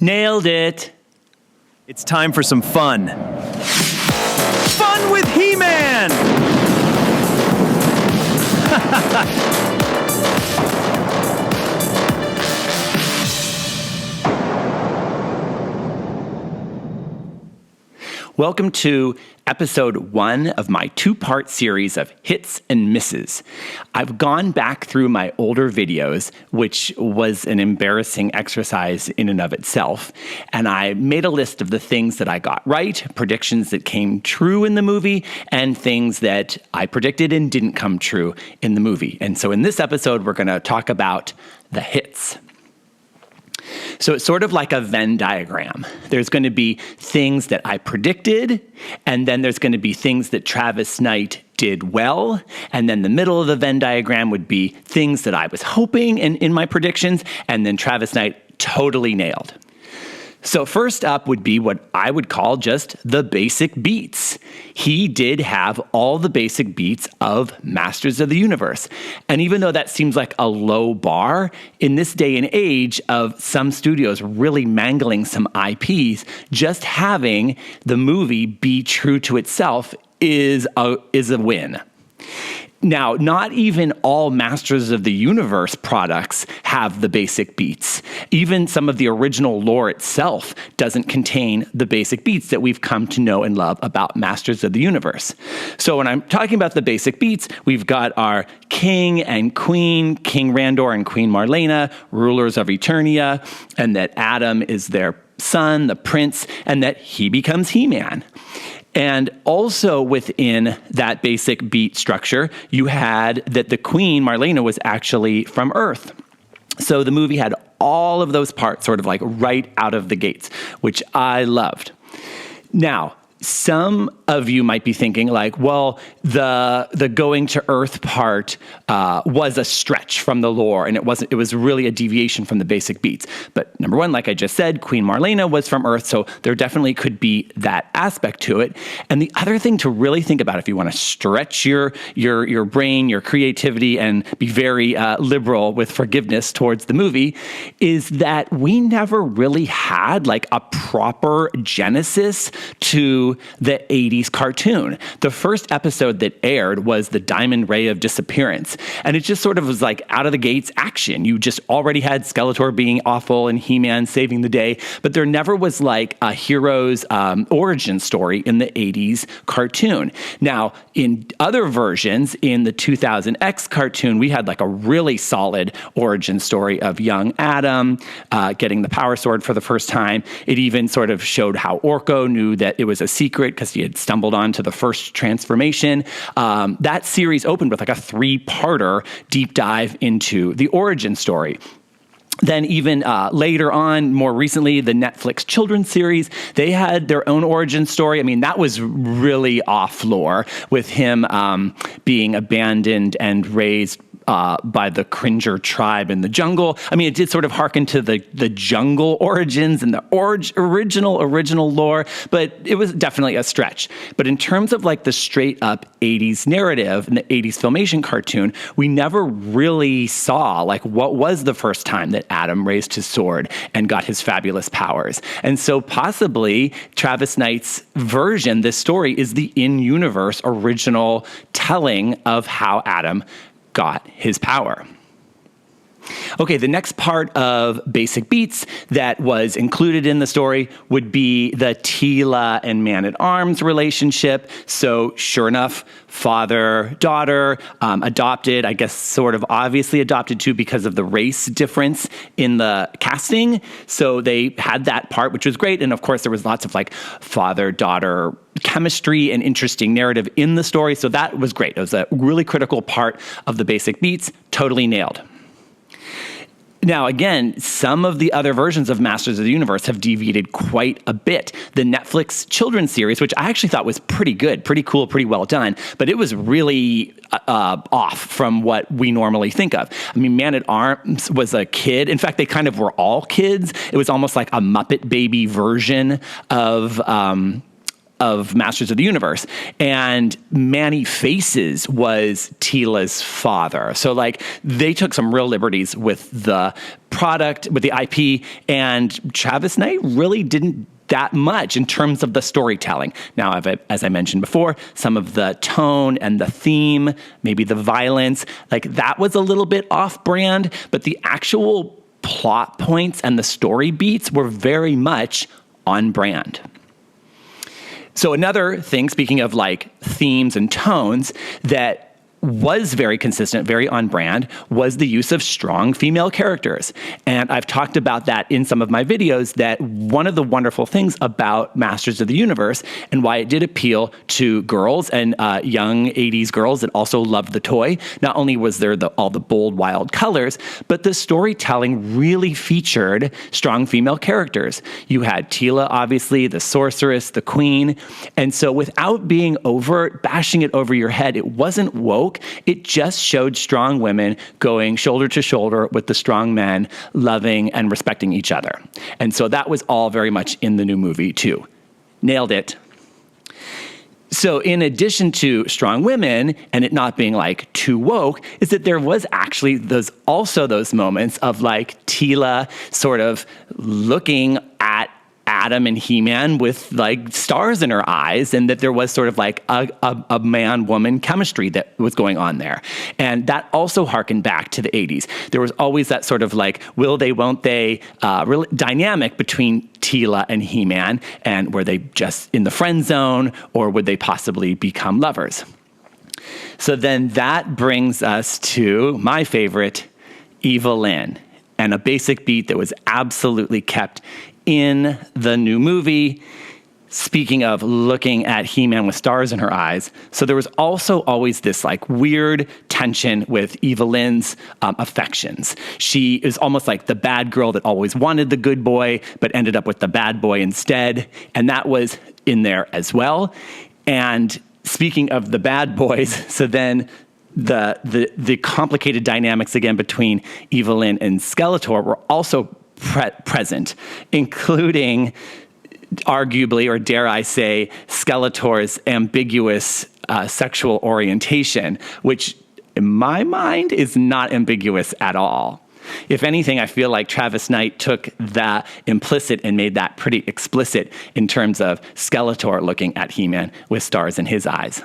Nailed it. It's time for some fun. Fun with He-Man! Welcome to episode 1 of my 2-part series of hits and misses. I've gone back through my older videos, which was an embarrassing exercise in and of itself, and I made a list of the things that I got right, predictions that came true in the movie, and things that I predicted and didn't come true in the movie. And so in this episode, we're going to talk about the hits. So it's sort of like a Venn diagram. There's going to be things that I predicted, and then there's going to be things that Travis Knight did well, and then the middle of the Venn diagram would be things that I was hoping in my predictions, and then Travis Knight totally nailed. So first up would be what I would call just the basic beats. He did have all the basic beats of Masters of the Universe. And even though that seems like a low bar, in this day and age of some studios really mangling some IPs, just having the movie be true to itself is a win. Now, not even all Masters of the Universe products have the basic beats. Even some of the original lore itself doesn't contain the basic beats that we've come to know and love about Masters of the Universe. So when I'm talking about the basic beats, we've got our king and queen, King Randor and Queen Marlena, rulers of Eternia, and that Adam is their son, the prince, and that he becomes He-Man. And also within that basic beat structure, you had that the queen, Marlena, was actually from Earth. So the movie had all of those parts sort of like right out of the gates, which I loved. Now, some of you might be thinking like, well, the going to Earth part was a stretch from the lore, and it was really a deviation from the basic beats. But number one, like I just said, Queen Marlena was from Earth, so there definitely could be that aspect to it. And the other thing to really think about if you want to stretch your brain, your creativity, and be very liberal with forgiveness towards the movie, is that we never really had like a proper genesis to the 80s cartoon. The first episode that aired was the Diamond Ray of Disappearance. And it just sort of was like out of the gates action. You just already had Skeletor being awful and He-Man saving the day, but there never was like a hero's origin story in the 80s cartoon. Now, in other versions, in the 2000X cartoon, we had like a really solid origin story of young Adam getting the power sword for the first time. It even sort of showed how Orko knew that it was a secret because he had stumbled onto the first transformation. That series opened with like a 3-parter deep dive into the origin story. Then even later on, more recently, the Netflix children's series, they had their own origin story. I mean, that was really off lore with him being abandoned and raised by the Cringer tribe in the jungle. I mean, it did sort of harken to the jungle origins and the original lore, but it was definitely a stretch. But in terms of like the straight up 80s narrative and the 80s Filmation cartoon, we never really saw like what was the first time that Adam raised his sword and got his fabulous powers. And so possibly Travis Knight's version, this story, is the in-universe original telling of how Adam got his power. Okay, the next part of basic beats that was included in the story would be the Teela and Man-at-Arms relationship. So sure enough, father-daughter, adopted, I guess sort of obviously adopted too because of the race difference in the casting. So they had that part, which was great. And of course, there was lots of like father-daughter chemistry and interesting narrative in the story. So that was great. It was a really critical part of the basic beats, totally nailed. Now, again, some of the other versions of Masters of the Universe have deviated quite a bit. The Netflix children's series, which I actually thought was pretty good, pretty cool, pretty well done, but it was really off from what we normally think of. I mean, Man-at-Arms was a kid. In fact, they kind of were all kids. It was almost like a Muppet Baby version of of Masters of the Universe, and Manny Faces was Tila's father. So like they took some real liberties with the product, with the IP, and Travis Knight really didn't that much in terms of the storytelling. Now, as I mentioned before, some of the tone and the theme, maybe the violence, like that was a little bit off-brand, but the actual plot points and the story beats were very much on brand. So another thing, speaking of like themes and tones, that was very consistent, very on brand, was the use of strong female characters. And I've talked about that in some of my videos, that one of the wonderful things about Masters of the Universe and why it did appeal to girls and young 80s girls that also loved the toy, not only was there all the bold, wild colors, but the storytelling really featured strong female characters. You had Tila, obviously, the sorceress, the queen. And so without being overt, bashing it over your head, it wasn't woke. It just showed strong women going shoulder to shoulder with the strong men, loving and respecting each other. And so that was all very much in the new movie too. Nailed it. So in addition to strong women and it not being like too woke, is that there was actually those moments of like Tila sort of looking at Adam and He-Man with like stars in her eyes, and that there was sort of like a man-woman chemistry that was going on there. And that also harkened back to the 80s. There was always that sort of like will they, won't they dynamic between Tila and He-Man, and were they just in the friend zone or would they possibly become lovers? So then that brings us to my favorite, Evelyn, and a basic beat that was absolutely kept in the new movie. Speaking of looking at He-Man with stars in her eyes, so there was also always this like weird tension with Evelyn's affections. She is almost like the bad girl that always wanted the good boy, but ended up with the bad boy instead. And that was in there as well. And speaking of the bad boys, so then the complicated dynamics again between Evelyn and Skeletor were also present, including arguably, or dare I say, Skeletor's ambiguous sexual orientation, which in my mind is not ambiguous at all. If anything, I feel like Travis Knight took that implicit and made that pretty explicit in terms of Skeletor looking at He-Man with stars in his eyes.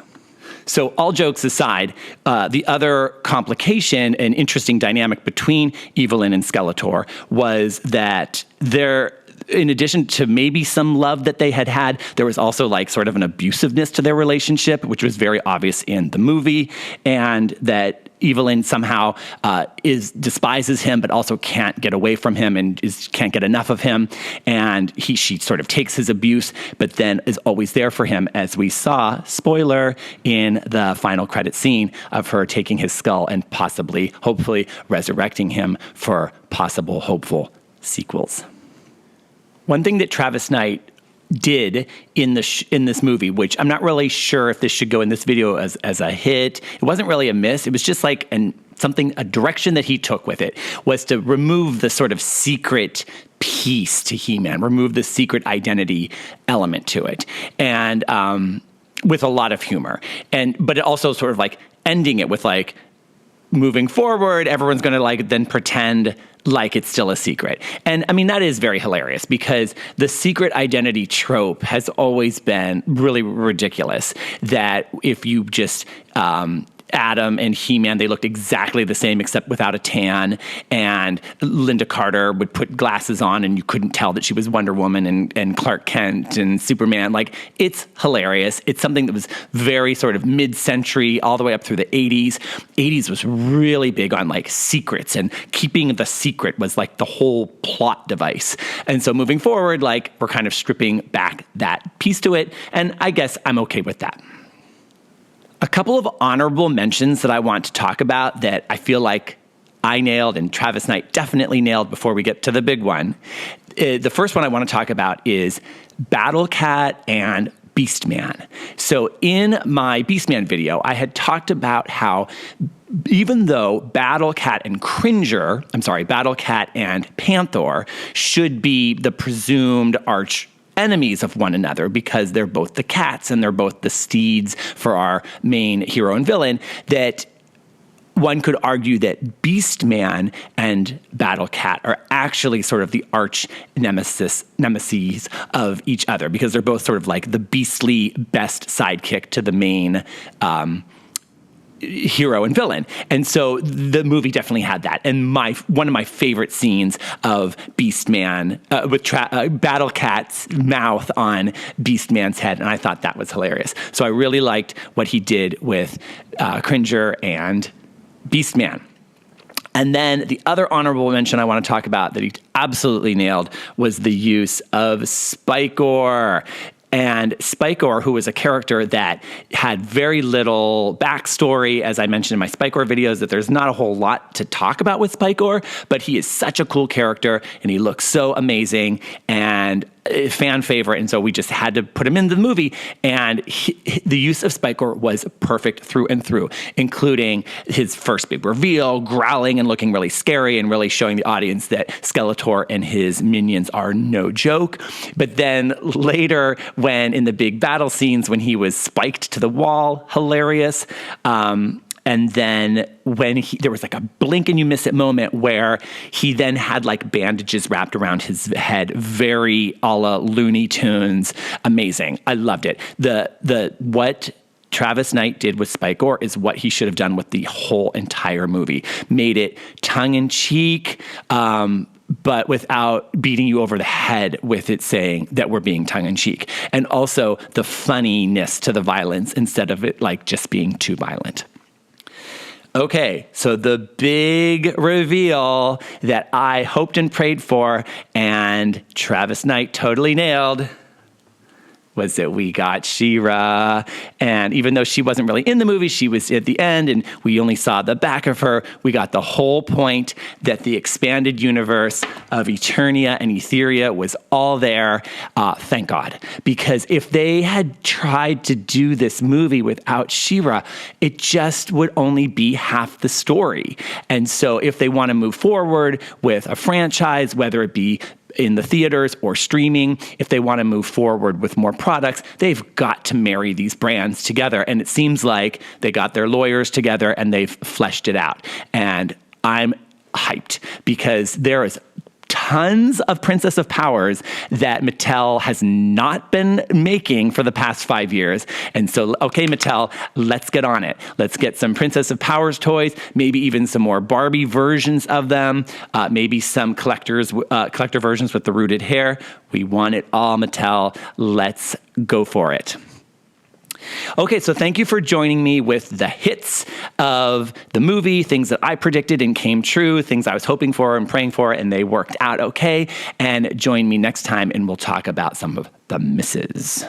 So all jokes aside, the other complication and interesting dynamic between Evelyn and Skeletor was that in addition to maybe some love that they had, there was also like sort of an abusiveness to their relationship, which was very obvious in the movie, and that Evelyn somehow despises him, but also can't get away from him and can't get enough of him. And she sort of takes his abuse, but then is always there for him, as we saw, spoiler, in the final credit scene of her taking his skull and possibly, hopefully, resurrecting him for possible, hopeful sequels. One thing that Travis Knight did in this movie, which I'm not really sure if this should go in this video as a hit. It wasn't really a miss. It was just like a direction that he took with it, was to remove the sort of secret piece to He-Man, remove the secret identity element to it, and with a lot of humor. But it also sort of like ending it with like, moving forward, everyone's going to like then pretend like it's still a secret. And I mean, that is very hilarious because the secret identity trope has always been really ridiculous, that if you just Adam and He-Man, they looked exactly the same except without a tan, and Linda Carter would put glasses on and you couldn't tell that she was Wonder Woman and Clark Kent and Superman. Like, it's hilarious. It's something that was very sort of mid-century all the way up through the 80s. 80s was really big on like secrets, and keeping the secret was like the whole plot device. And so moving forward, like, we're kind of stripping back that piece to it, and I guess I'm okay with that. A couple of honorable mentions that I want to talk about that I feel like I nailed and Travis Knight definitely nailed before we get to the big one. The first one I want to talk about is Battle Cat and Beastman. So in my Beastman video, I had talked about how even though Battle Cat and Panther should be the presumed arch enemies of one another because they're both the cats and they're both the steeds for our main hero and villain, that one could argue that Beastman and Battle Cat are actually sort of the arch nemesis of each other, because they're both sort of like the beastly best sidekick to the main hero and villain. And so the movie definitely had that. And one of my favorite scenes of Beastman with Battle Cat's mouth on Beastman's head, and I thought that was hilarious. So I really liked what he did with Cringer and Beastman. And then the other honorable mention I want to talk about that he absolutely nailed was the use of Spikor. And Spikor, who was a character that had very little backstory, as I mentioned in my Spikor videos, that there's not a whole lot to talk about with Spikor, but he is such a cool character and he looks so amazing and a fan favorite. And so we just had to put him in the movie. And the use of Spikor was perfect through and through, including his first big reveal, growling and looking really scary and really showing the audience that Skeletor and his minions are no joke. But then later, when in the big battle scenes, when he was spiked to the wall, hilarious. And then when there was like a blink and you miss it moment where he then had like bandages wrapped around his head, very a la Looney Tunes, amazing. I loved it. What Travis Knight did with Spikor is what he should have done with the whole entire movie. Made it tongue-in-cheek, but without beating you over the head with it saying that we're being tongue-in-cheek. And also the funniness to the violence instead of it like just being too violent. Okay, so the big reveal that I hoped and prayed for and Travis Knight totally nailed was that we got She-Ra. And even though she wasn't really in the movie, she was at the end and we only saw the back of her. We got the whole point that the expanded universe of Eternia and Etheria was all there. Thank God. Because if they had tried to do this movie without She-Ra, it just would only be half the story. And so if they want to move forward with a franchise, whether it be in the theaters or streaming, if they want to move forward with more products, they've got to marry these brands together. And it seems like they got their lawyers together and they've fleshed it out. And I'm hyped because there is tons of Princess of Powers that Mattel has not been making for the past 5 years. And so, okay, Mattel, let's get on it. Let's get some Princess of Powers toys, maybe even some more Barbie versions of them, maybe some collector versions with the rooted hair. We want it all, Mattel. Let's go for it. Okay, so thank you for joining me with the hits of the movie, things that I predicted and came true, things I was hoping for and praying for, and they worked out okay. And join me next time, and we'll talk about some of the misses.